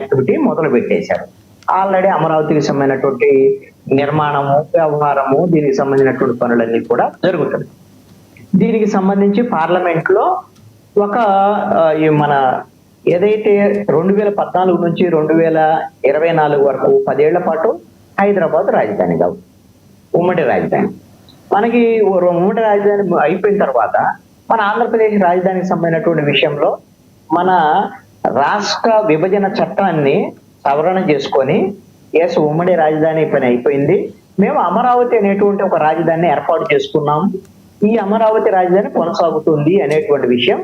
Activity మొదలు పెట్టేశారు. Already అమరావతికి సంబంధించినటువంటి నిర్మాణము, వ్యవహారము, దీనికి సంబంధించినటువంటి పనులన్నీ కూడా జరుగుతుంది. దీనికి సంబంధించి పార్లమెంట్ లో ఒక ఈ మన ఏదైతే 2014 నుంచి 2024 వరకు 10 ఏళ్ల పాటు హైదరాబాద్ రాజధానిగా ఉమ్మడి రాజధాని. మనకి ఉమ్మడి రాజధాని అయిపోయిన తర్వాత మన ఆంధ్రప్రదేశ్ రాజధానికి సంబంధించినటువంటి విషయంలో మన రాష్ట్ర విభజన చట్టాన్ని సవరణ చేసుకొని ఉమ్మడి రాజధాని పని అయిపోయింది, మేము అమరావతి అనేటువంటి ఒక రాజధానిని ఏర్పాటు చేసుకున్నాం, ఈ అమరావతి రాజధాని కొనసాగుతుంది అనేటువంటి విషయం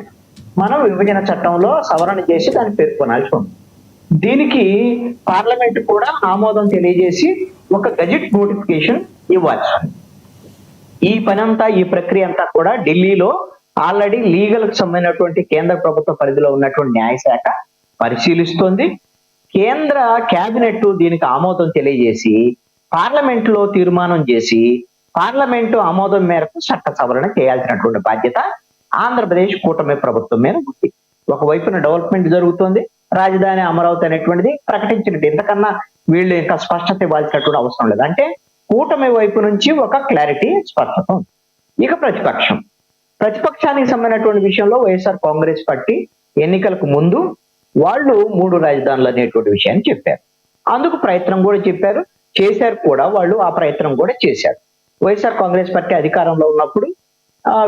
మనం విభజన చట్టంలో సవరణ చేసి దాన్ని పేర్కొనాల్సి ఉంది. దీనికి పార్లమెంట్ కూడా ఆమోదం తెలియజేసి ఒక గజెట్ నోటిఫికేషన్ ఇవ్వాలి. ఈ పని అంతా, ఈ ప్రక్రియ అంతా కూడా ఢిల్లీలో ఆల్రెడీ లీగల్ కు సంబంధించినటువంటి కేంద్ర ప్రభుత్వ పరిధిలో ఉన్నటువంటి న్యాయశాఖ పరిశీలిస్తోంది. కేంద్ర కేబినెట్ దీనికి ఆమోదం తెలియజేసి పార్లమెంట్ లో తీర్మానం చేసి పార్లమెంటు ఆమోదం మేరకు చట్ట సవరణ చేయాల్సినటువంటి బాధ్యత ఆంధ్రప్రదేశ్ కూటమి ప్రభుత్వం మీద ఉంది. ఒకవైపున డెవలప్మెంట్ జరుగుతుంది, రాజధాని అమరావతి అనేటువంటిది ప్రకటించినట్టు, ఇంతకన్నా వీళ్ళు ఇంకా స్పష్టత ఇవ్వాల్సినటువంటి అవసరం లేదు. అంటే కూటమి వైపు నుంచి ఒక క్లారిటీ, స్పష్టత ఉంది. ఇక ప్రతిపక్షానికి సంబంధించినటువంటి విషయంలో వైఎస్ఆర్ కాంగ్రెస్ పార్టీ ఎన్నికలకు ముందు వాళ్ళు 3 రాజధానులు అనేటువంటి విషయాన్ని చెప్పారు. అందుకు ప్రయత్నం కూడా చేశారు కూడా, వాళ్ళు ఆ ప్రయత్నం కూడా చేశారు. వైఎస్ఆర్ కాంగ్రెస్ పార్టీ అధికారంలో ఉన్నప్పుడు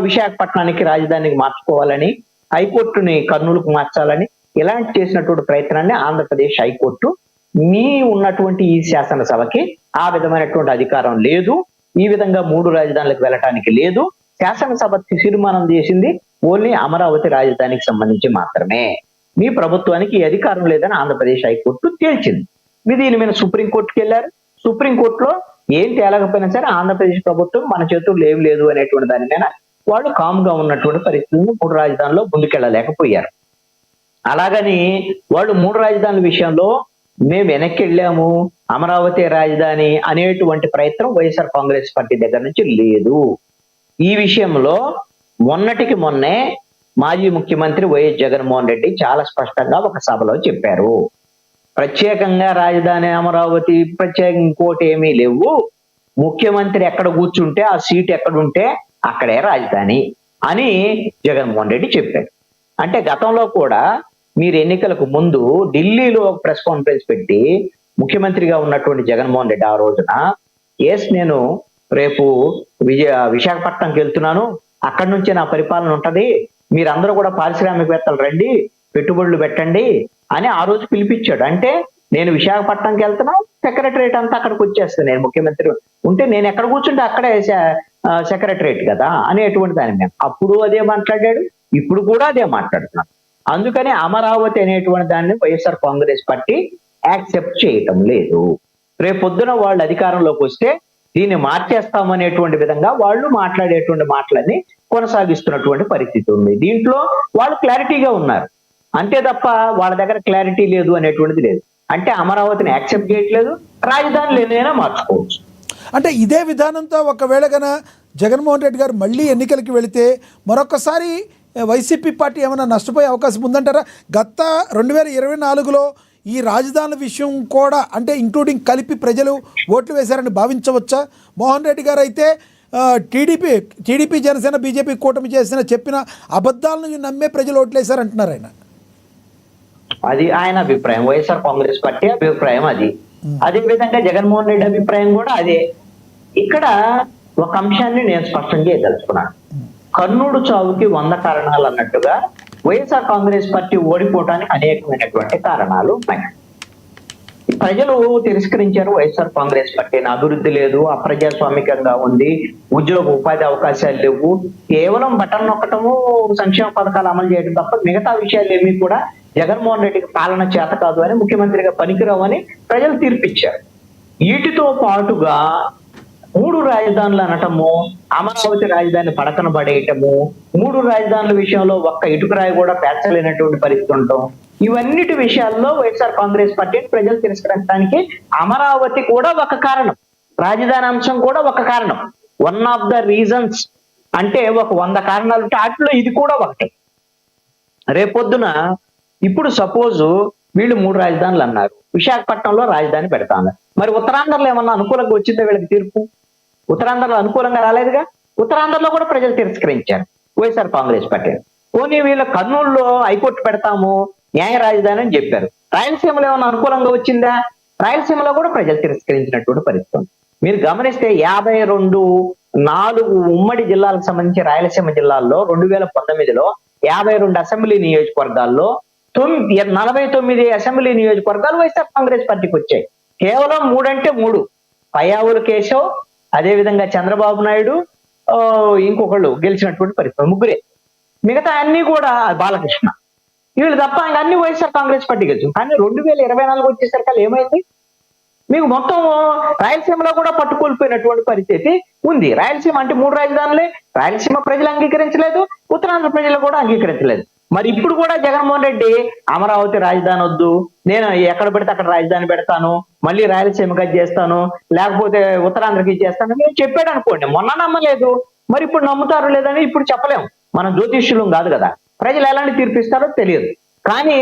విశాఖపట్నానికి రాజధానికి మార్చుకోవాలని, హైకోర్టుని కర్నూలుకు మార్చాలని ఇలాంటి చేసినటువంటి ప్రయత్నాన్ని ఆంధ్రప్రదేశ్ హైకోర్టు మీ ఉన్నటువంటి ఈ శాసనసభకి ఆ విధమైనటువంటి అధికారం లేదు, ఈ విధంగా 3 రాజధానులకు వెళ్ళటానికి లేదు, శాసనసభ తీర్మానం చేసింది ఓన్లీ అమరావతి రాజధానికి సంబంధించి మాత్రమే, మీ ప్రభుత్వానికి ఈ అధికారం లేదని ఆంధ్రప్రదేశ్ హైకోర్టు తేల్చింది. దీని మీద సుప్రీంకోర్టుకి వెళ్ళారు. సుప్రీంకోర్టులో ఏం తేలకపోయినా సరే ఆంధ్రప్రదేశ్ ప్రభుత్వం మన చేతుల్లో ఏం లేదు అనేటువంటి దాని మీద వాళ్ళు కామ్ గా ఉన్నటువంటి పరిస్థితులను 3 రాజధానుల్లో ముందుకెళ్ళలేకపోయారు. అలాగని వాళ్ళు 3 రాజధానుల విషయంలో మేము వెనక్కి వెళ్ళాము, అమరావతి రాజధాని అనేటువంటి ప్రయత్నం వైఎస్ఆర్ కాంగ్రెస్ పార్టీ దగ్గర నుంచి లేదు. ఈ విషయంలో మొన్నటికి మొన్నే మాజీ ముఖ్యమంత్రి వైఎస్ జగన్మోహన్ రెడ్డి చాలా స్పష్టంగా ఒక సభలో చెప్పారు, ప్రత్యేకంగా రాజధాని అమరావతి, ప్రత్యేకంగా ఇంకోటి ఏమీ లేవు, ముఖ్యమంత్రి ఎక్కడ కూర్చుంటే ఆ సీట్ ఎక్కడుంటే అక్కడే రాజధాని అని జగన్మోహన్ రెడ్డి చెప్పారు. అంటే గతంలో కూడా మీరు ఎన్నికలకు ముందు ఢిల్లీలో ఒక ప్రెస్ కాన్ఫరెన్స్ పెట్టి ముఖ్యమంత్రిగా ఉన్నటువంటి జగన్మోహన్ రెడ్డి ఆ రోజున నేను రేపు విశాఖపట్నంకి వెళ్తున్నాను, అక్కడి నుంచే నా పరిపాలన ఉంటది, మీరందరూ కూడా పారిశ్రామికవేత్తలు రండి, పెట్టుబడులు పెట్టండి అని ఆ రోజు పిలిపించాడు. అంటే నేను విశాఖపట్నంకి వెళ్తున్నా, సెక్రటరేట్ అంతా అక్కడికి వచ్చేస్తాను, నేను ముఖ్యమంత్రి ఉంటే నేను ఎక్కడ కూర్చుంటే అక్కడే సెక్రటరేట్ కదా అనేటువంటి దాని మీద అప్పుడు అదే మాట్లాడాడు, ఇప్పుడు కూడా అదే మాట్లాడుతున్నాడు. అందుకని అమరావతి అనేటువంటి దాన్ని వైఎస్ఆర్ కాంగ్రెస్ పార్టీ యాక్సెప్ట్ చేయటం లేదు. రేపు పొద్దున వాళ్ళు అధికారంలోకి వస్తే దీన్ని మార్చేస్తామనేటువంటి విధంగా వాళ్ళు మాట్లాడేటువంటి మాటలన్నీ కొనసాగిస్తున్నటువంటి పరిస్థితి ఉంది. దీంట్లో వాళ్ళు క్లారిటీగా ఉన్నారు, అంతే తప్ప వాళ్ళ దగ్గర క్లారిటీ లేదు అనేటువంటిది లేదు. అంటే అమరావతిని యాక్సెప్ట్ చేయట్లేదు, రాజధానులు ఏదైనా మార్చుకోవచ్చు. అంటే ఇదే విధానంతో ఒకవేళ గన జగన్మోహన్ రెడ్డి గారు మళ్ళీ ఎన్నికలకి వెళితే మరొకసారి వైసీపీ పార్టీ ఏమైనా నష్టపోయే అవకాశం ఉందంటారా? గత 2024లో ఈ రాజధానుల విషయం కూడా అంటే ఇంక్లూడింగ్ కలిపి ప్రజలు ఓట్లు వేశారని భావించవచ్చా? మోహన్ రెడ్డి గారు అయితే టీడీపీ జనసేన బీజేపీ కూటమి చెప్పిన అబద్ధాలను నమ్మే ప్రజలు ఓట్లు వేశారంటున్నారు ఆయన. అది ఆయన అభిప్రాయం, వైఎస్ఆర్ కాంగ్రెస్ పార్టీ అభిప్రాయం అది. అదే విధంగా జగన్మోహన్ రెడ్డి అభిప్రాయం కూడా అదే. ఇక్కడ ఒక అంశాన్ని నేను స్పష్టం చేయదలుచుకున్నాను. కర్నూలు చావుకి 100 కారణాలు అన్నట్టుగా వైఎస్ఆర్ కాంగ్రెస్ పార్టీ ఓడిపోవడానికి అనేకమైనటువంటి కారణాలు ఉన్నాయి. ప్రజలు తిరస్కరించారు వైఎస్ఆర్ కాంగ్రెస్ పార్టీని, అభివృద్ధి లేదు, అప్రజాస్వామికంగా ఉంది, ఉద్యోగ ఉపాధి అవకాశాలు లేవు, కేవలం బటన్ నొక్కటము, సంక్షేమ పథకాలు అమలు చేయడం తప్ప మిగతా విషయాలు ఏమీ కూడా జగన్మోహన్ రెడ్డికి పాలన చేత కాదు అని, ముఖ్యమంత్రిగా పనికిరావు అని ప్రజలు తీర్పిచ్చారు. వీటితో పాటుగా 3 రాజధానులు అనటము, అమరావతి రాజధాని పడకన పడేయటము, 3 రాజధానుల విషయంలో ఒక్క ఇటుకరాయి కూడా పేర్చలేనటువంటి పరిస్థితి ఉండటం, ఇవన్నిటి విషయాల్లో వైఎస్ఆర్ కాంగ్రెస్ పార్టీని ప్రజలు తిరస్కరించడానికి అమరావతి కూడా ఒక కారణం, రాజధాని అంశం కూడా ఒక కారణం. 1 ఆఫ్ ద రీజన్స్ అంటే ఒక 100 కారణాలు ఉంటే వాటిలో ఇది కూడా ఒకటి. రేపొద్దున ఇప్పుడు సపోజ్ వీళ్ళు 3 రాజధానులు అన్నారు. విశాఖపట్నంలో రాజధాని పెడతాను. మరి ఉత్తరాంధ్రలో ఏమన్నా అనుకూలంగా వచ్చిందో వీళ్ళకి తీర్పు? ఉత్తరాంధ్రలో అనుకూలంగా రాలేదుగా. ఉత్తరాంధ్రలో కూడా ప్రజలు తిరస్కరించారు వైఎస్ఆర్ కాంగ్రెస్ పార్టీ. పోనీ వీళ్ళ కర్నూలులో హైకోర్టు పెడతాము, న్యాయ రాజధాని అని చెప్పారు. రాయలసీమలో ఏమన్నా అనుకూలంగా వచ్చిందా? రాయలసీమలో కూడా ప్రజలు తిరస్కరించినటువంటి పరిస్థితి. మీరు గమనిస్తే 4 ఉమ్మడి జిల్లాలకు సంబంధించి రాయలసీమ జిల్లాల్లో 2019లో 52 అసెంబ్లీ నియోజకవర్గాల్లో 49 అసెంబ్లీ నియోజకవర్గాలు వైఎస్ఆర్ కాంగ్రెస్ పార్టీకి వచ్చాయి. కేవలం 3 అంటే 3 పయ్యావుల కేశవ్, అదే విధంగా చంద్రబాబు నాయుడు, ఇంకొకళ్ళు గెలిచినటువంటి పరిస్థితి, ముగ్గురే. మిగతా అన్ని కూడా బాలకృష్ణ, వీళ్ళు తప్ప ఇంకా అన్ని వైఎస్ఆర్ కాంగ్రెస్ పార్టీ గెలిచింది. కానీ 2024 వచ్చేసరికి ఏమైంది? మీకు మొత్తం రాయలసీమలో కూడా పట్టుకోల్పోయినటువంటి పరిస్థితి ఉంది. రాయలసీమ అంటే 3 రాజధానులే. రాయలసీమ ప్రజలు అంగీకరించలేదు, ఉత్తరాంధ్ర ప్రజలు కూడా అంగీకరించలేదు. మరి ఇప్పుడు కూడా జగన్మోహన్ రెడ్డి అమరావతి రాజధాని వద్దు, నేను ఎక్కడ పెడితే అక్కడ రాజధాని పెడతాను, మళ్ళీ రాయలసీమకి చేస్తాను, లేకపోతే ఉత్తరాంధ్రకి చేస్తాను అని చెప్పాడు అనుకోండి. మొన్న నమ్మలేదు, మరి ఇప్పుడు నమ్ముతారు లేదని ఇప్పుడు చెప్పలేము. మనం జ్యోతిష్యులం కాదు కదా, ప్రజలు ఎలాంటి తీర్పిస్తారో తెలియదు. కానీ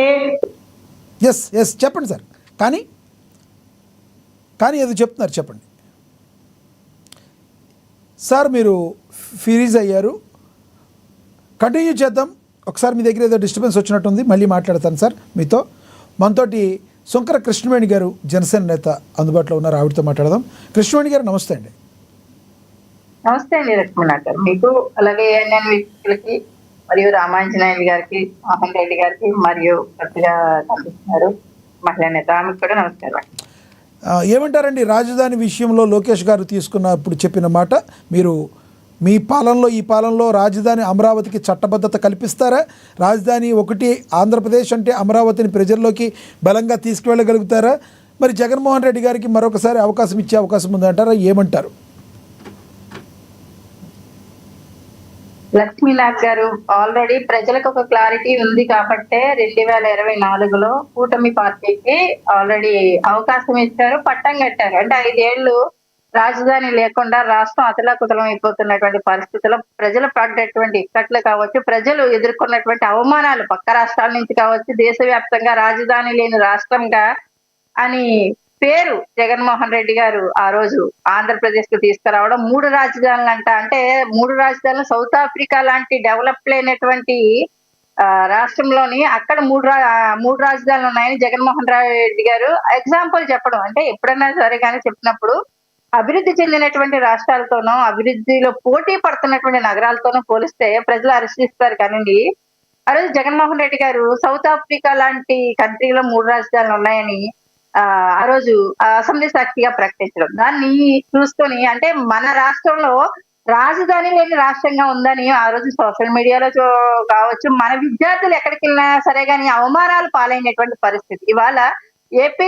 ఎస్ చెప్పండి సార్. కానీ ఏదో చెప్తున్నారు, చెప్పండి సార్. మీరు ఫ్రీజ్ అయ్యారు, కంటిన్యూ చేద్దాం. ఒకసారి మీ దగ్గర ఏదో డిస్టర్బెన్స్ వచ్చినట్టుంది, మళ్ళీ మాట్లాడతాను సార్ మీతో. మనతోటి శంకర కృష్ణవేణి గారు, జనసేన నేత అందుబాటులో ఉన్నారు, ఆవిడతో మాట్లాడదాం. కృష్ణవేణి గారు నమస్తే అండి. నమస్తే అండి లక్ష్మణ గారు, మీకు అలాగే ఏఎన్ఎన్ వీక్షకులకి మరియు రామాంజనేయులు గారికి, మోహన్ రెడ్డి గారికి మరియు కొత్తగా కనిపిస్తున్నారు మహిళా నేత, ఆమెకు కూడా నమస్కారం. ఏమంటారండి రాజధాని విషయంలో లోకేష్ గారు తీసుకున్నప్పుడు చెప్పిన మాట? మీరు మీ పాలనలో, ఈ పాలనలో రాజధాని అమరావతికి చట్టబద్ధత కల్పిస్తారా? రాజధాని ఒకటి ఆంధ్రప్రదేశ్ అంటే అమరావతిని ప్రజల్లోకి బలంగా తీసుకువెళ్ళగలుగుతారా? మరి జగన్మోహన్ రెడ్డి గారికి మరొకసారి అవకాశం ఇచ్చే అవకాశం ఉందంటారా? ఏమంటారు? లక్ష్మీనాథ్ గారు, ఆల్రెడీ ప్రజలకు ఒక క్లారిటీ ఉంది కాబట్టే 2024లో కూటమి పార్టీకి ఆల్రెడీ అవకాశం ఇచ్చారు, పట్టం కట్టారు. అంటే 5 ఏళ్లు రాజధాని లేకుండా రాష్ట్రం అతలాకుతలం అయిపోతున్నటువంటి పరిస్థితుల్లో ప్రజలు పడ్డటువంటి ఇక్కట్లు కావచ్చు, ప్రజలు ఎదుర్కొన్నటువంటి అవమానాలు పక్క రాష్ట్రాల నుంచి కావచ్చు, దేశవ్యాప్తంగా రాజధాని లేని రాష్ట్రంగా అని పేరు జగన్మోహన్ రెడ్డి గారు ఆ రోజు ఆంధ్రప్రదేశ్ కు తీసుకురావడం, 3 రాజధానులు అంటే 3 రాజధానులు సౌత్ ఆఫ్రికా లాంటి డెవలప్ లేనటువంటి రాష్ట్రంలోని అక్కడ 3 రాజధానులు ఉన్నాయని జగన్మోహన్ రెడ్డి గారు ఎగ్జాంపుల్ చెప్పడం. అంటే ఎప్పుడైనా సరే కానీ చెప్పినప్పుడు అభివృద్ధి చెందినటువంటి రాష్ట్రాలతోనో, అభివృద్ధిలో పోటీ పడుతున్నటువంటి నగరాలతోనో పోలిస్తే ప్రజలు హర్షిస్తారు. కానీ ఆ రోజు జగన్మోహన్ రెడ్డి గారు సౌత్ ఆఫ్రికా లాంటి కంట్రీలో 3 రాజధానులు ఉన్నాయని ఆ రోజు అసెంబ్లీ సాక్షిగా ప్రకటించడం, దాన్ని చూసుకొని అంటే మన రాష్ట్రంలో రాజధాని లేని రాష్ట్రంగా ఉందని ఆ రోజు సోషల్ మీడియాలో కావచ్చు, మన విద్యార్థులు ఎక్కడికి వెళ్ళినా సరే కానీ అవమానాలు పాలైనటువంటి పరిస్థితి. ఇవాళ ఏపీ